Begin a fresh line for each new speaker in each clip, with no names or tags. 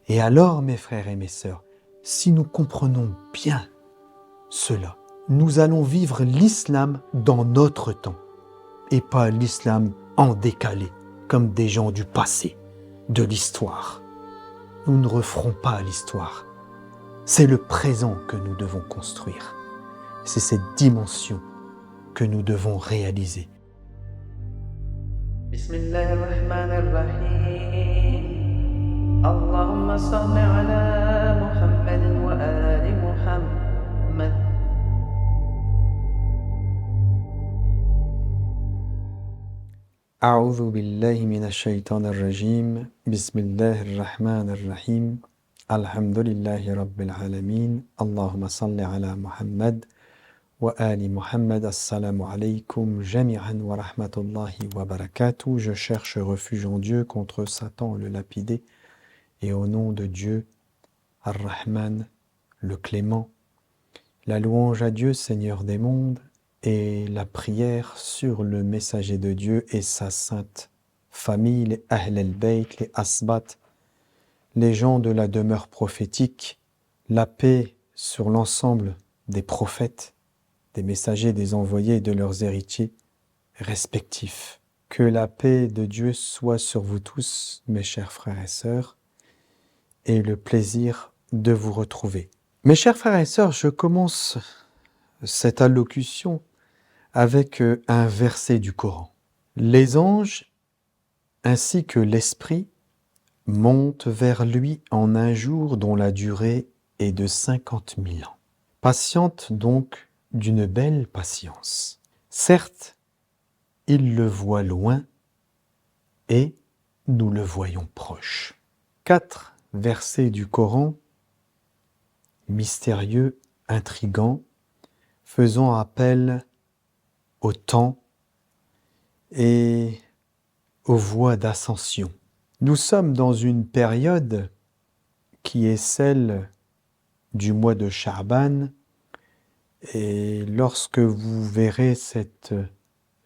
Et alors, mes frères et mes sœurs, si nous comprenons bien cela, nous allons vivre l'islam dans notre temps et pas l'islam en décalé, comme des gens du passé, de l'histoire. Nous ne referons pas l'histoire. C'est le présent que nous devons construire. C'est cette dimension que nous devons réaliser.
Bismillahirrahmanirrahim. Allahumma salli ala Muhammadin wa ali Muhammad.
أعوذ بالله من الشيطان الرجيم بسم الله الرحمن الرحيم الحمد لله رب العالمين اللهم صل على محمد وآل محمد السلام عليكم جميعا ورحمة الله وبركاته. Je cherche refuge en Dieu contre Satan le lapidé et au nom de Dieu Ar-Rahman le clément. La louange à Dieu Seigneur des mondes et la prière sur le messager de Dieu et sa sainte famille, les Ahl al-Bayt, les Asbat, les gens de la demeure prophétique, la paix sur l'ensemble des prophètes, des messagers, des envoyés et de leurs héritiers respectifs. Que la paix de Dieu soit sur vous tous, mes chers frères et sœurs, et le plaisir de vous retrouver. Mes chers frères et sœurs, je commence cette allocution avec un verset du Coran. Les anges ainsi que l'esprit montent vers lui en un jour dont la durée est de 50 000 ans. Patiente donc d'une belle patience. Certes, il le voit loin et nous le voyons proche. 4 versets du Coran, mystérieux, intrigants, faisant appel au temps et aux voies d'ascension. Nous sommes dans une période qui est celle du mois de Sha'ban, et lorsque vous verrez cette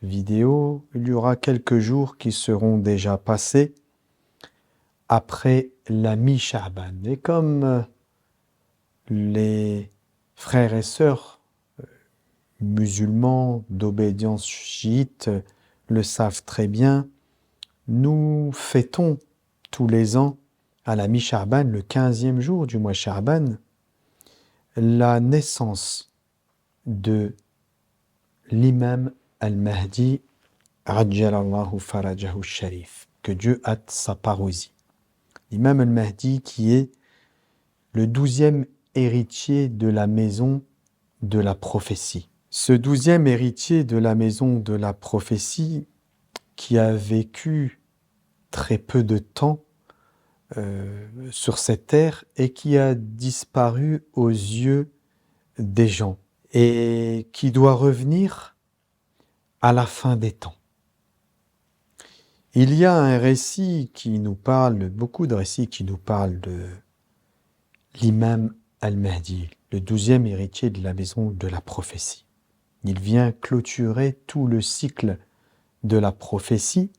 vidéo, il y aura quelques jours qui seront déjà passés après la mi-Sha'ban. Et comme les frères et sœurs musulmans d'obédience chiite le savent très bien, nous fêtons tous les ans à la mi-Sha'ban, le 15e jour du mois Sha'ban, la naissance de l'imam al-Mahdi Ajjalallahu farajahu sharif, que Dieu hâte sa parousie. L'imam al-Mahdi qui est le 12e héritier de la maison de la prophétie. Ce 12e héritier de la maison de la prophétie qui a vécu très peu de temps sur cette terre et qui a disparu aux yeux des gens et qui doit revenir à la fin des temps. Il y a un récit qui nous parle, beaucoup de récits qui nous parlent de l'imam al-Mahdi, le 12e héritier de la maison de la prophétie. Il vient clôturer tout le cycle de la prophétie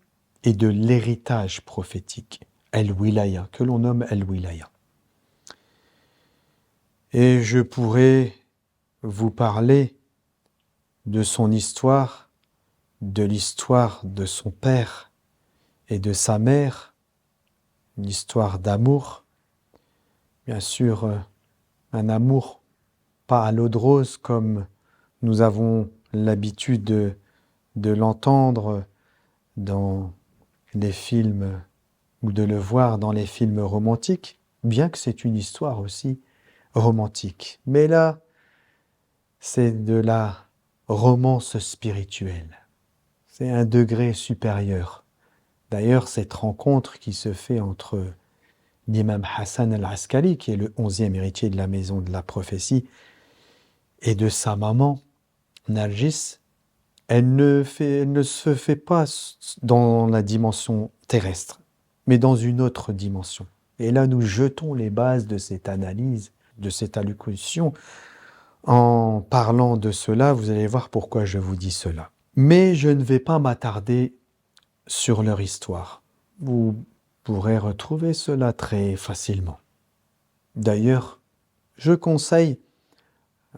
et de l'héritage prophétique, al-Wilaya, que l'on nomme al-Wilaya. Et je pourrais vous parler de son histoire, de l'histoire de son père et de sa mère, une histoire d'amour, bien sûr un amour pas à l'eau de rose comme nous avons l'habitude de l'entendre dans les films ou de le voir dans les films romantiques, bien que c'est une histoire aussi romantique. Mais là, c'est de la romance spirituelle. C'est un degré supérieur. D'ailleurs, cette rencontre qui se fait entre l'imam Hassan al-Askari, qui est le 11e héritier de la maison de la prophétie, et de sa maman, Nargis, elle ne se fait pas dans la dimension terrestre, mais dans une autre dimension. Et là, nous jetons les bases de cette analyse, de cette allocution. En parlant de cela, vous allez voir pourquoi je vous dis cela. Mais je ne vais pas m'attarder sur leur histoire. Vous pourrez retrouver cela très facilement. D'ailleurs, je conseille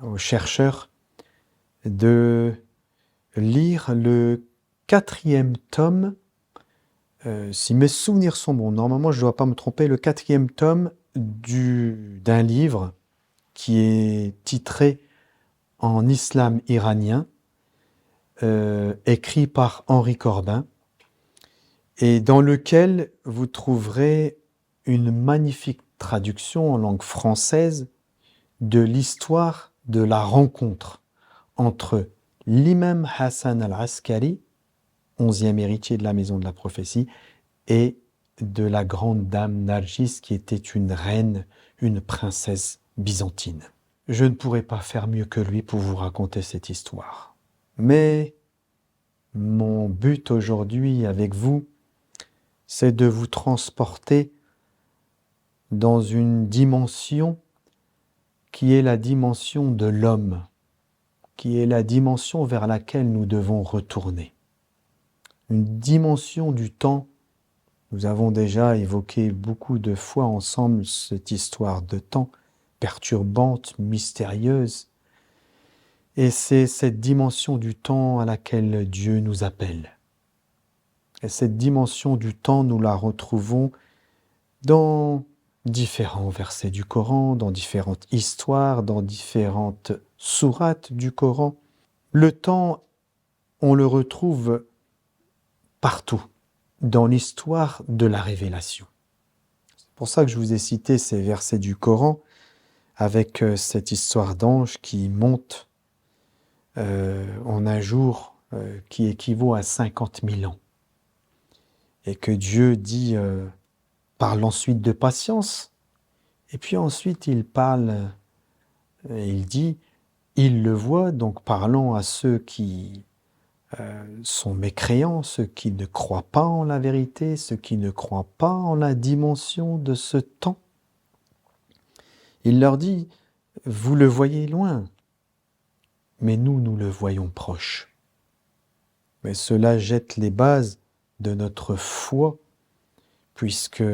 aux chercheurs de lire le 4e tome, si mes souvenirs sont bons, normalement je ne dois pas me tromper, le 4e tome d'un livre qui est titré en islam iranien, écrit par Henri Corbin, et dans lequel vous trouverez une magnifique traduction en langue française de l'histoire de la rencontre entre l'imam Hassan al-Askari, 11e héritier de la maison de la prophétie, et de la grande dame Narjis, qui était une reine, une princesse byzantine. Je ne pourrais pas faire mieux que lui pour vous raconter cette histoire. Mais mon but aujourd'hui avec vous, c'est de vous transporter dans une dimension qui est la dimension de l'homme, qui est la dimension vers laquelle nous devons retourner. Une dimension du temps. Nous avons déjà évoqué beaucoup de fois ensemble cette histoire de temps perturbante, mystérieuse. Et c'est cette dimension du temps à laquelle Dieu nous appelle. Et cette dimension du temps, nous la retrouvons dans différents versets du Coran, dans différentes histoires, dans différentes sourates du Coran. Le temps, on le retrouve partout dans l'histoire de la révélation. C'est pour ça que je vous ai cité ces versets du Coran avec cette histoire d'ange qui monte en un jour qui équivaut à 50 000 ans. Et que Dieu dit, parle ensuite de patience, et puis ensuite il parle, il dit, il le voit, donc parlant à ceux qui sont mécréants, ceux qui ne croient pas en la vérité, ceux qui ne croient pas en la dimension de ce temps. Il leur dit, vous le voyez loin, mais nous le voyons proche. Mais cela jette les bases de notre foi, puisque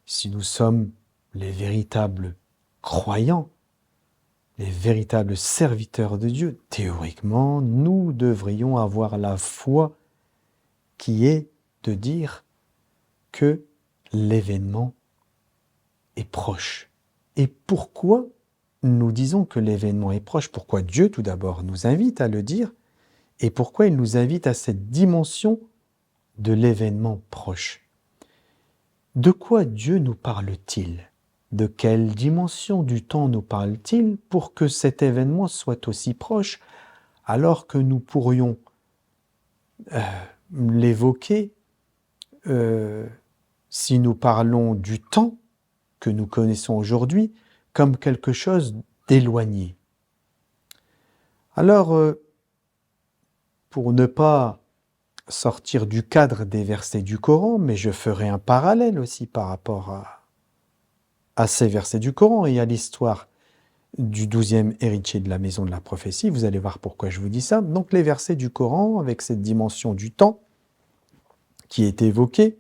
si nous sommes les véritables croyants, les véritables serviteurs de Dieu, théoriquement, nous devrions avoir la foi qui est de dire que l'événement est proche. Et pourquoi nous disons que l'événement est proche? Pourquoi Dieu, tout d'abord, nous invite à le dire? Et pourquoi il nous invite à cette dimension de l'événement proche? De quoi Dieu nous parle-t-il? De quelle dimension du temps nous parle-t-il pour que cet événement soit aussi proche, alors que nous pourrions l'évoquer si nous parlons du temps que nous connaissons aujourd'hui comme quelque chose d'éloigné? Alors, pour ne pas sortir du cadre des versets du Coran, mais je ferai un parallèle aussi par rapport à ces versets du Coran et à l'histoire du 12e héritier de la maison de la prophétie. Vous allez voir pourquoi je vous dis ça. Donc les versets du Coran, avec cette dimension du temps qui est évoquée,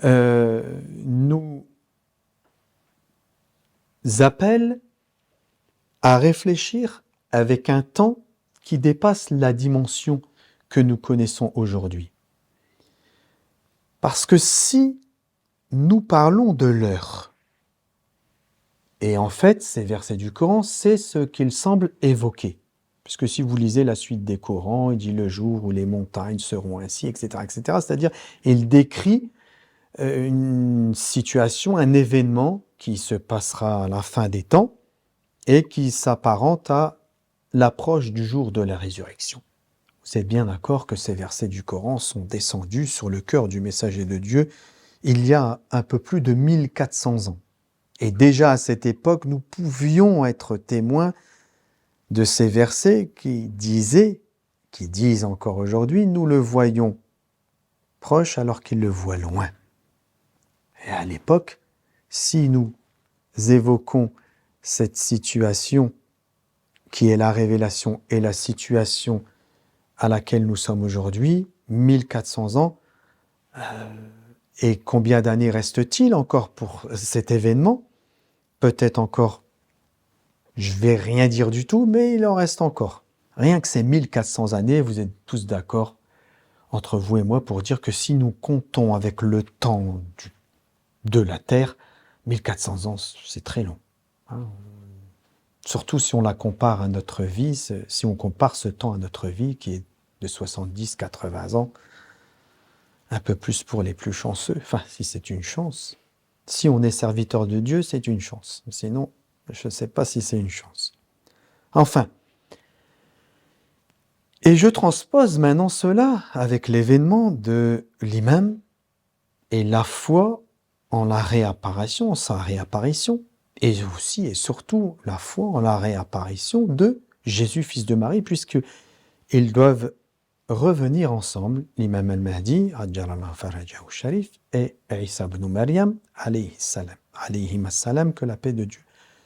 nous appellent à réfléchir avec un temps qui dépasse la dimension que nous connaissons aujourd'hui. Parce que si nous parlons de l'heure, et en fait, ces versets du Coran, c'est ce qu'ils semblent évoquer. Puisque si vous lisez la suite des Corans, il dit le jour où les montagnes seront ainsi, etc., etc. C'est-à-dire, il décrit une situation, un événement qui se passera à la fin des temps et qui s'apparente à l'approche du jour de la résurrection. Vous êtes bien d'accord que ces versets du Coran sont descendus sur le cœur du messager de Dieu il y a un peu plus de 1400 ans. Et déjà à cette époque, nous pouvions être témoins de ces versets qui disent encore aujourd'hui, nous le voyons proche alors qu'il le voit loin. Et à l'époque, si nous évoquons cette situation qui est la révélation et la situation à laquelle nous sommes aujourd'hui, 1400 ans, et combien d'années reste-t-il encore pour cet événement? peut-être encore, je vais rien dire du tout, mais il en reste encore. Rien que ces 1400 années, vous êtes tous d'accord entre vous et moi pour dire que si nous comptons avec le temps de la Terre, 1400 ans, c'est très long. Hein. Surtout si on la compare à notre vie, si on compare ce temps à notre vie qui est de 70, 80 ans, un peu plus pour les plus chanceux, enfin si c'est une chance. Si on est serviteur de Dieu, c'est une chance. Sinon, je ne sais pas si c'est une chance. Enfin, et je transpose maintenant cela avec l'événement de l'imam et la foi en la réapparition, sa réapparition, et aussi et surtout la foi en la réapparition de Jésus, fils de Marie, puisqu'ils doivent revenir ensemble, l'imam al-Mahdi, Ajjalallahu farajahu sharif, et Isa ibn Maryam, alayhi salam, que la paix de Dieu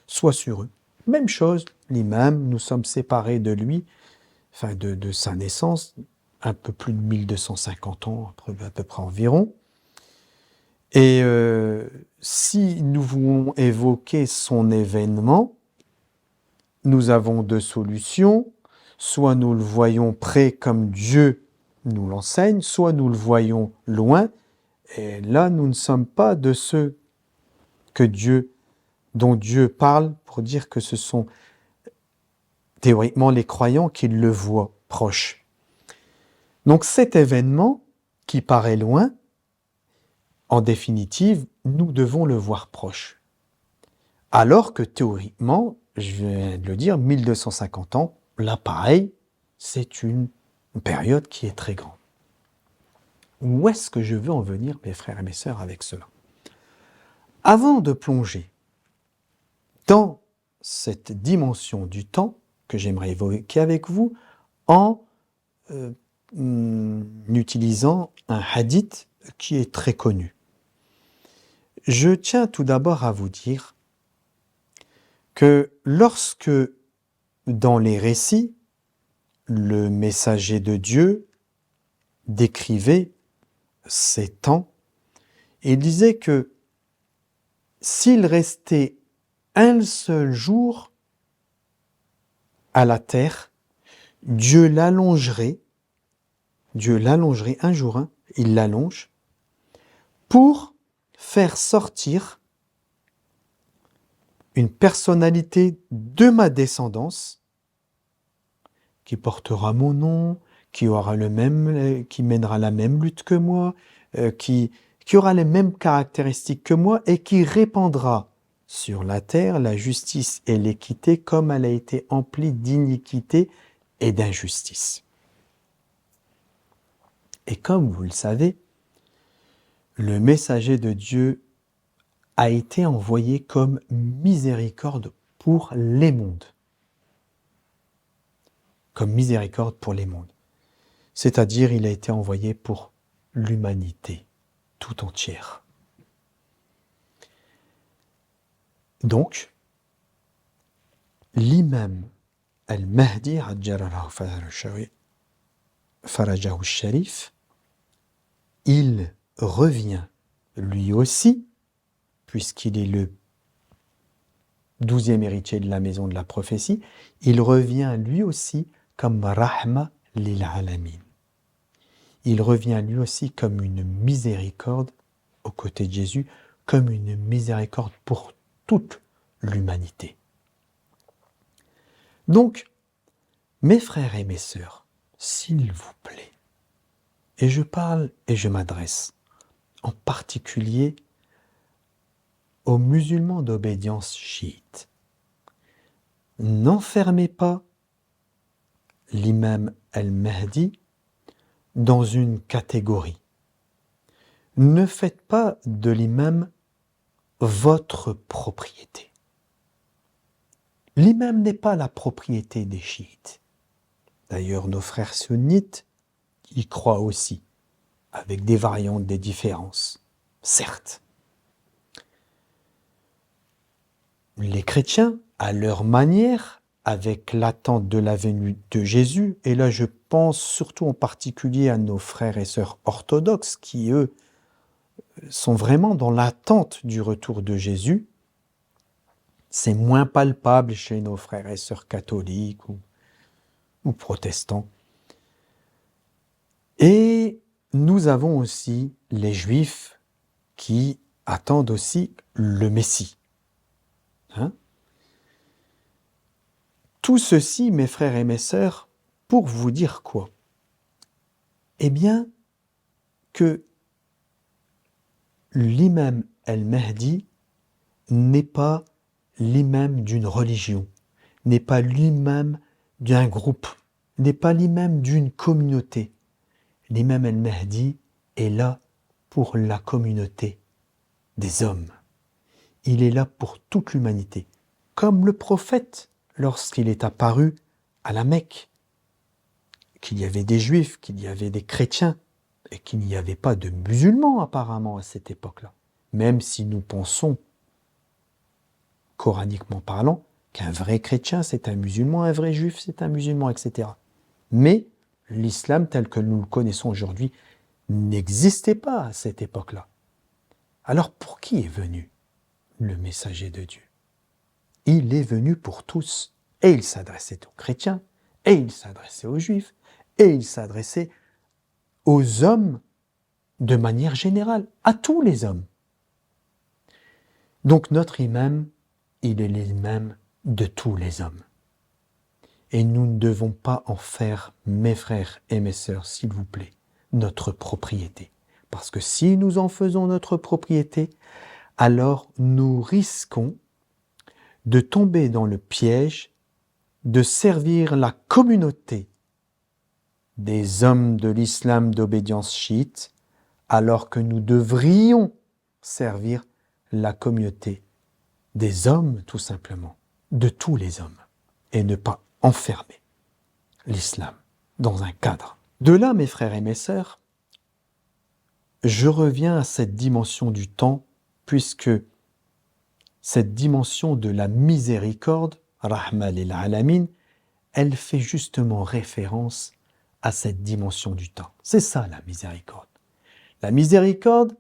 soit sur eux. Même chose, l'imam, nous sommes séparés de lui, enfin de sa naissance, un peu plus de 1250 ans, à peu près environ. Et si nous voulons évoquer son événement, nous avons deux solutions. Soit nous le voyons près comme Dieu nous l'enseigne, soit nous le voyons loin. Et là, nous ne sommes pas de ceux dont Dieu parle pour dire que ce sont théoriquement les croyants qui le voient proche. Donc cet événement qui paraît loin, en définitive, nous devons le voir proche. Alors que théoriquement, je viens de le dire, 1250 ans, là pareil, c'est une période qui est très grande. Où est-ce que je veux en venir, mes frères et mes sœurs, avec cela? Avant de plonger dans cette dimension du temps que j'aimerais évoquer avec vous, en utilisant un hadith qui est très connu. Je tiens tout d'abord à vous dire que lorsque, dans les récits, le messager de Dieu décrivait ces temps, il disait que s'il restait un seul jour à la terre, Dieu l'allongerait un jour, il l'allonge, pour faire sortir une personnalité de ma descendance qui portera mon nom, qui mènera la même lutte que moi, qui aura les mêmes caractéristiques que moi et qui répandra sur la terre la justice et l'équité comme elle a été emplie d'iniquité et d'injustice. Et comme vous le savez, le messager de Dieu a été envoyé comme miséricorde pour les mondes. Comme miséricorde pour les mondes. C'est-à-dire, il a été envoyé pour l'humanité tout entière. Donc, l'imam al-Mahdi, Ajjalallahu farajahu sharif, il revient lui aussi, puisqu'il est le 12e héritier de la maison de la prophétie, il revient lui aussi comme rahma lil alamin. Il revient lui aussi comme une miséricorde aux côtés de Jésus, comme une miséricorde pour toute l'humanité. Donc, mes frères et mes sœurs, s'il vous plaît, et je parle et je m'adresse en particulier aux musulmans d'obédience chiite. N'enfermez pas l'imam al-Mahdi dans une catégorie. Ne faites pas de l'imam votre propriété. L'imam n'est pas la propriété des chiites. D'ailleurs, nos frères sunnites y croient aussi, avec des variantes, des différences, certes. Les chrétiens, à leur manière, avec l'attente de la venue de Jésus, et là je pense surtout en particulier à nos frères et sœurs orthodoxes qui, eux, sont vraiment dans l'attente du retour de Jésus, C'est moins palpable chez nos frères et sœurs catholiques ou protestants. Et nous avons aussi les Juifs qui attendent aussi le Messie. Tout ceci, mes frères et mes sœurs, pour vous dire quoi? Eh bien, que l'imam al-Mahdi n'est pas l'imam d'une religion, n'est pas l'imam d'un groupe, n'est pas l'imam d'une communauté. L'imam al-Mahdi est là pour la communauté des hommes. Il est là pour toute l'humanité. Comme le prophète, lorsqu'il est apparu à la Mecque, qu'il y avait des juifs, qu'il y avait des chrétiens, et qu'il n'y avait pas de musulmans apparemment à cette époque-là. Même si nous pensons, coraniquement parlant, qu'un vrai chrétien c'est un musulman, un vrai juif c'est un musulman, etc. Mais l'islam tel que nous le connaissons aujourd'hui n'existait pas à cette époque-là. Alors pour qui est venu le messager de Dieu? Il est venu pour tous. Et il s'adressait aux chrétiens, et il s'adressait aux juifs, et il s'adressait aux hommes de manière générale, à tous les hommes. Donc notre imam, il est l'imam de tous les hommes. Et nous ne devons pas en faire, mes frères et mes sœurs, s'il vous plaît, notre propriété. Parce que si nous en faisons notre propriété, alors nous risquons de tomber dans le piège de servir la communauté des hommes de l'islam d'obédience chiite, alors que nous devrions servir la communauté des hommes, tout simplement, de tous les hommes, et ne pas enfermer l'islam dans un cadre. De là, mes frères et mes sœurs, je reviens à cette dimension du temps, puisque cette dimension de la miséricorde, Rahma lil alamin, elle fait justement référence à cette dimension du temps. C'est ça la miséricorde. La miséricorde,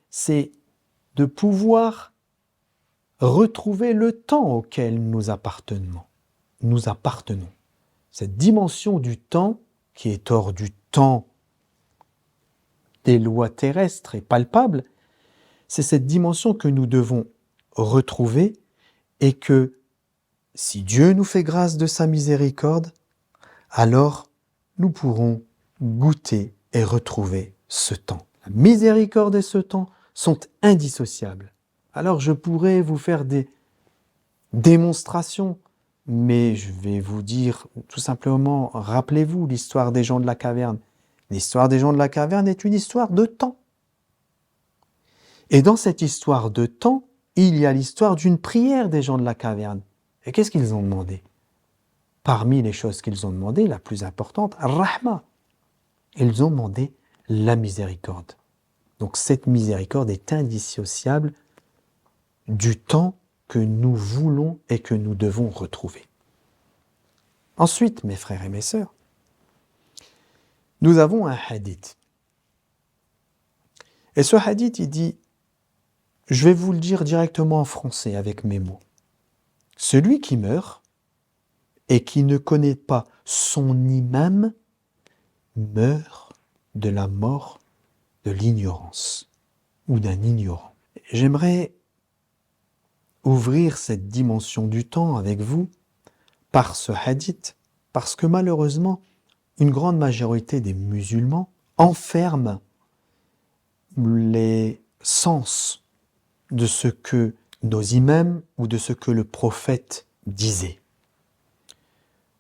c'est de pouvoir retrouver le temps auquel nous appartenons. Cette dimension du temps, qui est hors du temps des lois terrestres et palpables, c'est cette dimension que nous devons retrouver et que, si Dieu nous fait grâce de sa miséricorde, alors nous pourrons goûter et retrouver ce temps. La miséricorde et ce temps sont indissociables. Alors je pourrais vous faire des démonstrations, mais je vais vous dire tout simplement, rappelez-vous l'histoire des gens de la caverne. L'histoire des gens de la caverne est une histoire de temps. Et dans cette histoire de temps, il y a l'histoire d'une prière des gens de la caverne. Et qu'est-ce qu'ils ont demandé? Parmi les choses qu'ils ont demandé, la plus importante, Rahma. Ils ont demandé la miséricorde. Donc cette miséricorde est indissociable du temps que nous voulons et que nous devons retrouver. Ensuite, mes frères et mes sœurs, nous avons un hadith. Et ce hadith, il dit, je vais vous le dire directement en français avec mes mots. Celui qui meurt et qui ne connaît pas son imam meurt de la mort de l'ignorance ou d'un ignorant. J'aimerais ouvrir cette dimension du temps avec vous par ce hadith, parce que malheureusement, une grande majorité des musulmans enferment les sens de ce que nos imams ou de ce que le prophète disait.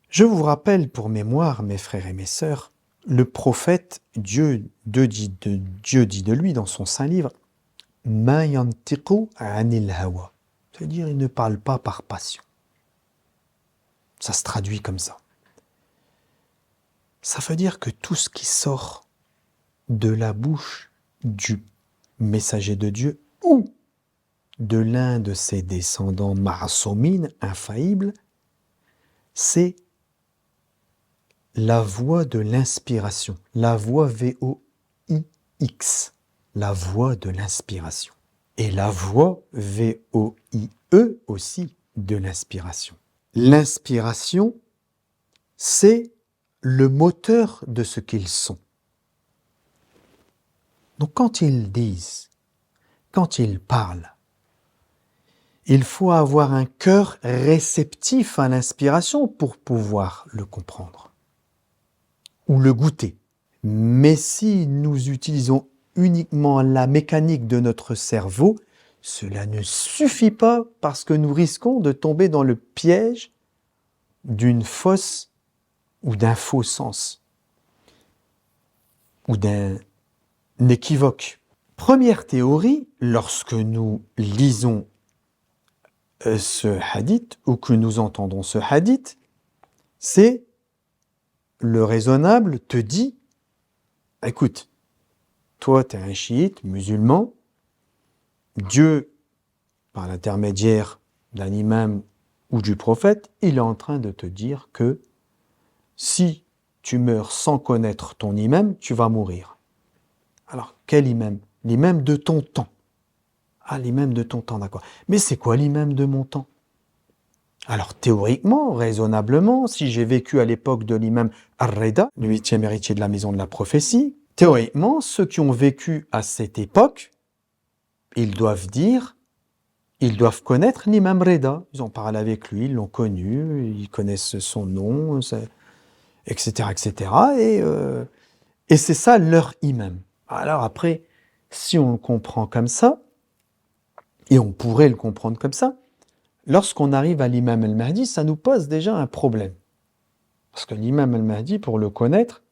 Je vous rappelle pour mémoire, mes frères et mes sœurs, le prophète, Dieu dit de lui dans son saint livre, « Ma yantiqu anil hawa », c'est-à-dire il ne parle pas par passion. Ça se traduit comme ça. Ça veut dire que tout ce qui sort de la bouche du messager de Dieu ou de l'un de ses descendants ma'soumines, infaillibles, c'est la voix de l'inspiration, la voix V-O-I-X, la voix de l'inspiration. Et la voix V-O-I-E aussi, de l'inspiration. L'inspiration, c'est le moteur de ce qu'ils sont. Donc quand ils disent, quand ils parlent, il faut avoir un cœur réceptif à l'inspiration pour pouvoir le comprendre ou le goûter. Mais si nous utilisons uniquement la mécanique de notre cerveau, cela ne suffit pas parce que nous risquons de tomber dans le piège d'une fausse ou d'un faux sens ou d'un équivoque. Première théorie, lorsque nous lisons ce hadith ou que nous entendons ce hadith, c'est le raisonnable te dit, écoute, toi tu es un chiite musulman, Dieu, par l'intermédiaire d'un imam ou du prophète, il est en train de te dire que si tu meurs sans connaître ton imam, tu vas mourir. Alors, quel imam? L'imam de ton temps. Ah, l'imam de ton temps, d'accord. Mais c'est quoi l'imam de mon temps? Alors, théoriquement, raisonnablement, si j'ai vécu à l'époque de l'imam Ar-Rida, le 8e héritier de la maison de la prophétie, théoriquement, ceux qui ont vécu à cette époque, ils doivent connaître l'imam Rida. Ils ont parlé avec lui, ils l'ont connu, ils connaissent son nom, etc., etc. Et c'est ça leur imam. Alors après, si on le comprend comme ça, et on pourrait le comprendre comme ça, lorsqu'on arrive à l'imam al-Mahdi, ça nous pose déjà un problème. Parce que l'imam al-Mahdi, pour le connaître,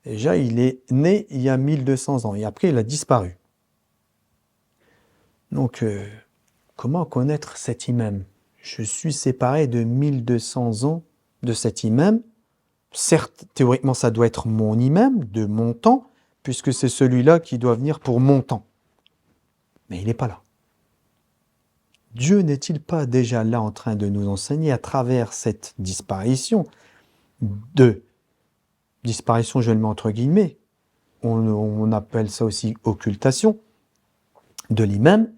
déjà il est né il y a 1200 ans, et après il a disparu. Donc, comment connaître cet imam? Je suis séparé de 1200 ans de cet imam. Certes, théoriquement, ça doit être mon imam, de mon temps, puisque c'est celui-là qui doit venir pour mon temps. Mais il n'est pas là. Dieu n'est-il pas déjà là en train de nous enseigner à travers cette disparition, je le mets entre guillemets, on appelle ça aussi occultation, de l'imam,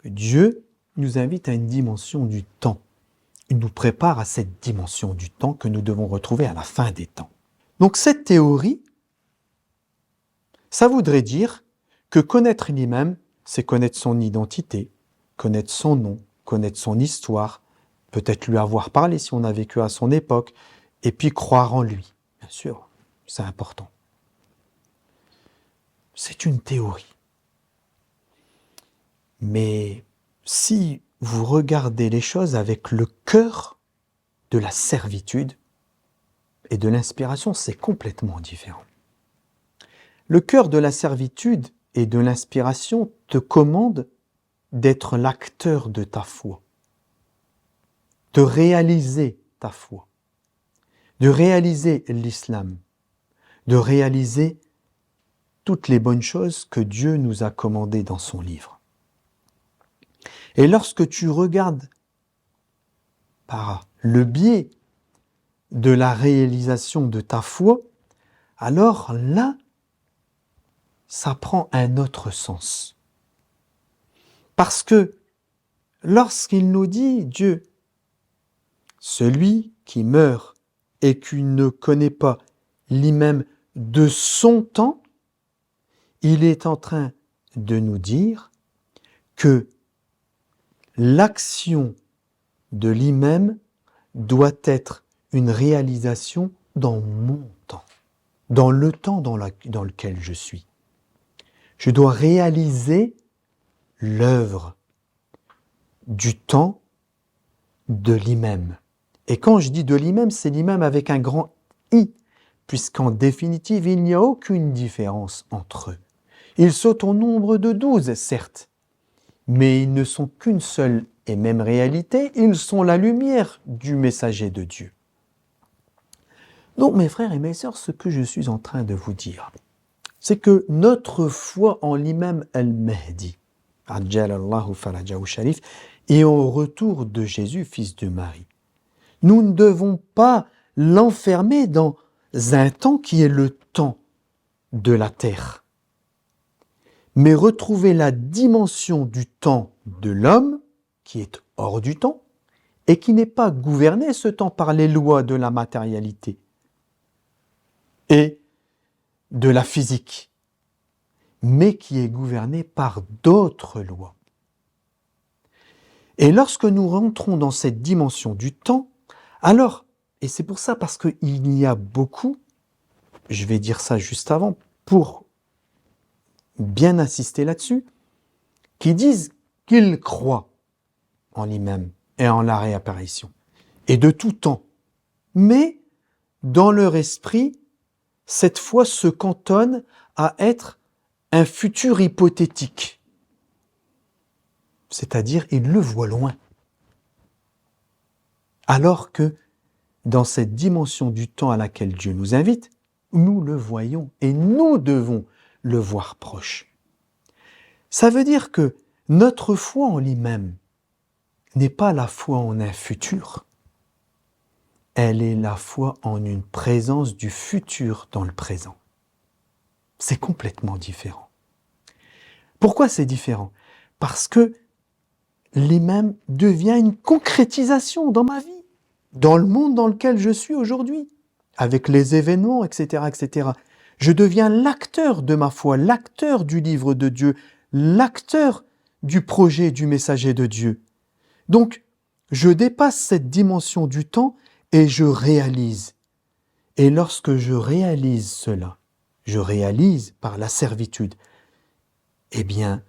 Dieu nous invite à une dimension du temps. Il nous prépare à cette dimension du temps que nous devons retrouver à la fin des temps. Donc cette théorie, ça voudrait dire que connaître l'imam, c'est connaître son identité, connaître son nom, connaître son histoire, peut-être lui avoir parlé si on a vécu à son époque, et puis croire en lui. Bien sûr, c'est important. C'est une théorie. Mais si vous regardez les choses avec le cœur de la servitude et de l'inspiration, c'est complètement différent. Le cœur de la servitude et de l'inspiration te commande d'être l'acteur de ta foi, de réaliser ta foi, de réaliser l'islam, de réaliser toutes les bonnes choses que Dieu nous a commandées dans son livre. Et lorsque tu regardes par le biais de la réalisation de ta foi, alors là, ça prend un autre sens. Parce que lorsqu'il nous dit, Dieu, celui qui meurt et qui ne connaît pas l'imam de son temps, il est en train de nous dire que l'action de l'imam doit être une réalisation dans mon temps, dans le temps dans lequel je suis. Je dois réaliser l'œuvre du temps de l'imam. Et quand je dis de l'imam, c'est l'imam avec un grand I, puisqu'en définitive, il n'y a aucune différence entre eux. Ils sont au nombre de 12, certes, mais ils ne sont qu'une seule et même réalité, ils sont la lumière du messager de Dieu. Donc mes frères et mes sœurs, ce que je suis en train de vous dire, c'est que notre foi en l'imam al-Mahdi, Ajjalallahu farajahu sharif, et au retour de Jésus, fils de Marie, nous ne devons pas l'enfermer dans un temps qui est le temps de la terre, mais retrouver la dimension du temps de l'homme qui est hors du temps et qui n'est pas gouverné ce temps par les lois de la matérialité et de la physique, mais qui est gouverné par d'autres lois. Et lorsque nous rentrons dans cette dimension du temps, alors, et c'est pour ça parce qu'il y a beaucoup, je vais dire ça juste avant, pour bien insister là-dessus, qui disent qu'ils croient en l'imam et en la réapparition, et de tout temps. Mais, dans leur esprit, cette foi se cantonne à être un futur hypothétique. C'est-à-dire, ils le voient loin. Alors que, dans cette dimension du temps à laquelle Dieu nous invite, nous le voyons et nous devons le voir proche. Ça veut dire que notre foi en l'imam n'est pas la foi en un futur. Elle est la foi en une présence du futur dans le présent. C'est complètement différent. Pourquoi c'est différent? Parce que l'imam devient une concrétisation dans ma vie, dans le monde dans lequel je suis aujourd'hui, avec les événements, etc., etc. Je deviens l'acteur de ma foi, l'acteur du livre de Dieu, l'acteur du projet du messager de Dieu. Donc, je dépasse cette dimension du temps et je réalise. Et lorsque je réalise cela, je réalise par la servitude, eh bien,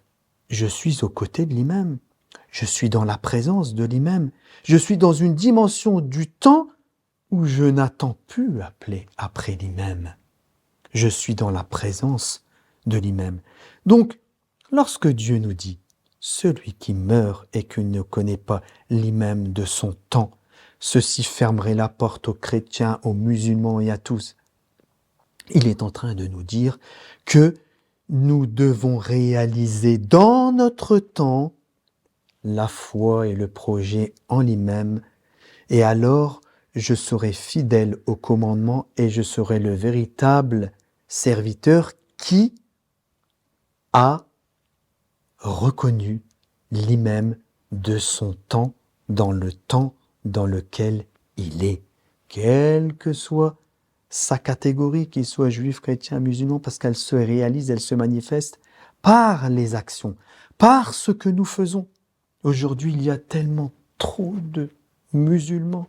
je suis aux côtés de l'imam. Je suis dans la présence de l'imam. Je suis dans une dimension du temps où je n'attends plus appeler après l'imam. Je suis dans la présence de l'imam. Donc, lorsque Dieu nous dit « Celui qui meurt et qui ne connaît pas l'imam de son temps, ceci fermerait la porte aux chrétiens, aux musulmans et à tous. » Il est en train de nous dire que nous devons réaliser dans notre temps la foi et le projet en l'imam, et alors je serai fidèle au commandement et je serai le véritable serviteur qui a reconnu l'imam de son temps dans le temps dans lequel il est, quelle que soit sa catégorie, qu'il soit juif, chrétien, musulman, parce qu'elle se réalise, elle se manifeste par les actions, par ce que nous faisons. Aujourd'hui, il y a tellement trop de musulmans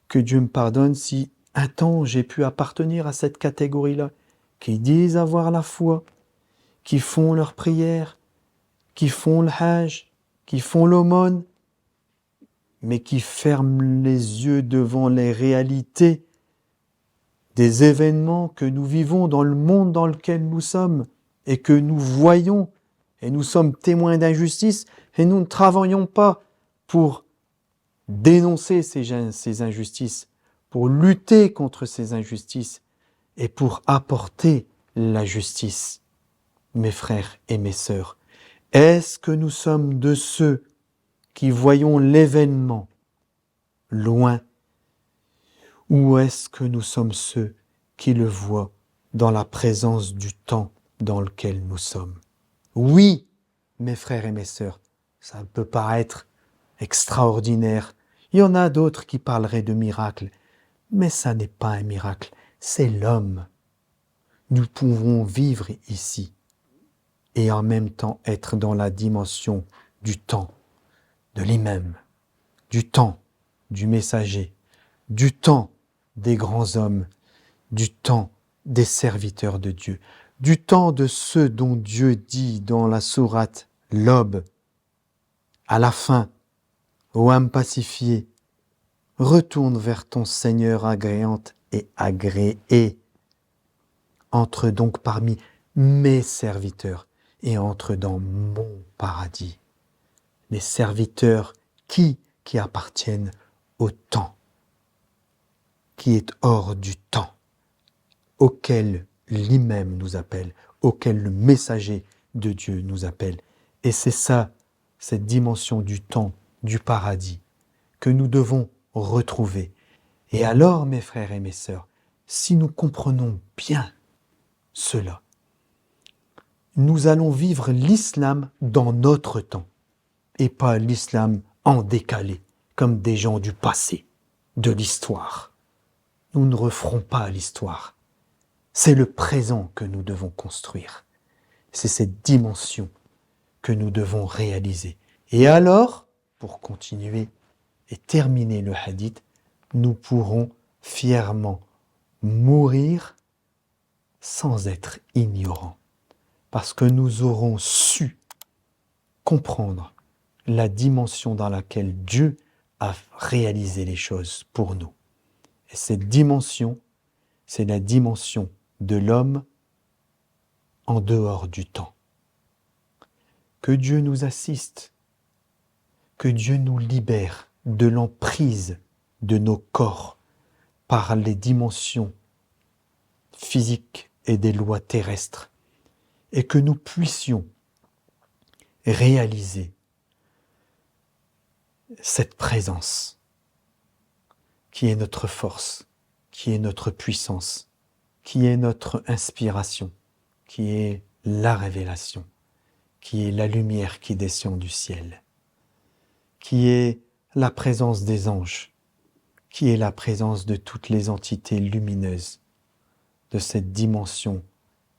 que Dieu me pardonne si un temps j'ai pu appartenir à cette catégorie-là, qui disent avoir la foi, qui font leurs prières, qui font le hajj, qui font l'aumône, mais qui ferment les yeux devant les réalités des événements que nous vivons dans le monde dans lequel nous sommes et que nous voyons, et nous sommes témoins d'injustice, et nous ne travaillons pas pour dénoncer ces injustices, pour lutter contre ces injustices et pour apporter la justice. Mes frères et mes sœurs, est-ce que nous sommes de ceux qui voyons l'événement loin, ou est-ce que nous sommes ceux qui le voient dans la présence du temps dans lequel nous sommes? Oui, mes frères et mes sœurs, ça peut paraître extraordinaire. Il y en a d'autres qui parleraient de miracle, mais ça n'est pas un miracle, c'est l'homme. Nous pouvons vivre ici et en même temps être dans la dimension du temps, de l'imam, du temps du messager, du temps des grands hommes, du temps des serviteurs de Dieu, du temps de ceux dont Dieu dit dans la sourate l'aube, à la fin, ô âme pacifiée, retourne vers ton Seigneur agréante et agréée. Entre donc parmi mes serviteurs et entre dans mon paradis. Les serviteurs qui appartiennent au temps, qui est hors du temps, auquel l'imam nous appelle, auquel le messager de Dieu nous appelle. Et c'est ça, cette dimension du temps, du paradis, que nous devons retrouver. Et alors, mes frères et mes sœurs, si nous comprenons bien cela, nous allons vivre l'islam dans notre temps, et pas l'islam en décalé, comme des gens du passé, de l'histoire. Nous ne referons pas l'histoire. C'est le présent que nous devons construire. C'est cette dimension que nous devons réaliser. Et alors, pour continuer et terminer le hadith, nous pourrons fièrement mourir sans être ignorants. Parce que nous aurons su comprendre la dimension dans laquelle Dieu a réalisé les choses pour nous. Et cette dimension, c'est la dimension de l'homme en dehors du temps. Que Dieu nous assiste, que Dieu nous libère de l'emprise de nos corps par les dimensions physiques et des lois terrestres, et que nous puissions réaliser cette présence qui est notre force, qui est notre puissance, qui est notre inspiration, qui est la révélation, qui est la lumière qui descend du ciel, qui est la présence des anges, qui est la présence de toutes les entités lumineuses de cette dimension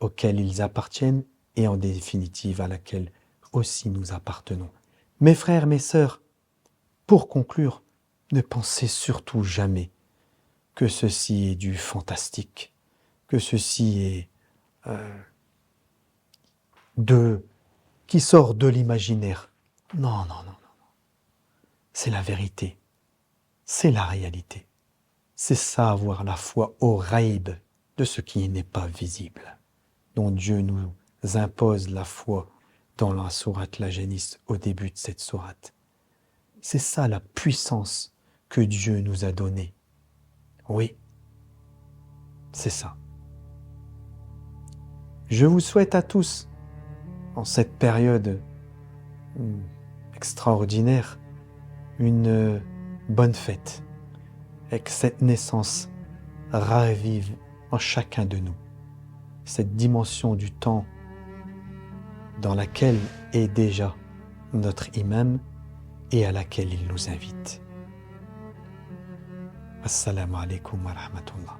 auxquelles ils appartiennent et en définitive à laquelle aussi nous appartenons. Mes frères, mes sœurs, pour conclure, ne pensez surtout jamais que ceci est du fantastique, que ceci est qui sort de l'imaginaire. Non, non, non, non. C'est la vérité, c'est la réalité. C'est ça, avoir la foi au ghaib de ce qui n'est pas visible, dont Dieu nous impose la foi dans la sourate la Génisse, au début de cette sourate. C'est ça la puissance que Dieu nous a donnée. Oui, c'est ça. Je vous souhaite à tous, en cette période extraordinaire, une bonne fête, et que cette naissance ravive en chacun de nous cette dimension du temps dans laquelle est déjà notre imam et à laquelle il nous invite. Assalamu alaikum wa rahmatullah.